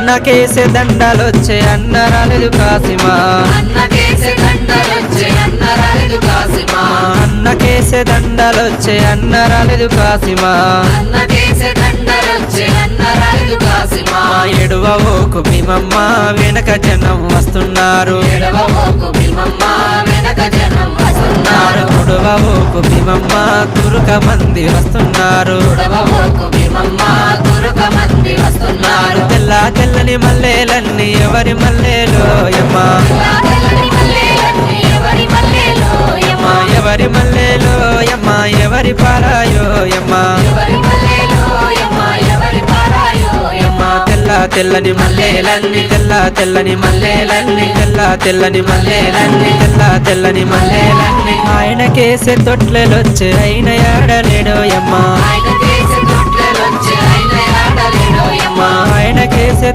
అన్నకేసే దండలొచ్చే అన్న రాలేదు కాసిమా అన్నకేసే దండలొచ్చే అన్న రాలేదు కాసిమా అన్నకేసే దండలొచ్చే అన్న రాలేదు కాసిమా అన్నకేసే దండలొచ్చే అన్న రాలేదు కాసిమా ఎడువోకు భీమమ్మ వెనక జనం వస్తున్నారు ఎడవబోకు భీమమ్మ వెనక జనం వస్తున్నారు ఉడవోకు భీమమ్మ తురుక మంది వస్తున్నారు ఎడవబోకు భీమమ్మ తురుక మంది వస్తున్నారు తెల్లని మల్లెలన్నీ ఎవరి మల్లెలో యమ్మ తెల్లని మల్లెలన్నీ ఎవరి మల్లెలో యమ్మ ఎవరి మల్లెలో యమ్మ ఎవరి పారాయో యమ్మ ఎవరి మల్లెలో యమ్మ ఎవరి పారాయో యమ్మ తెల్లని మల్లెలన్నీ తెల్లని మల్లెలన్నీ తెల్లని మల్లెలన్నీ తెల్లని మల్లెలన్నీ ఆయనకేసే తొట్లెలొచ్చే అయిన ఆడలేడో యమ్మ ఆయన కేసే తొట్లెలొచ్చే ఆయన ఆడలేడో యమ్మ ఆయనకేసే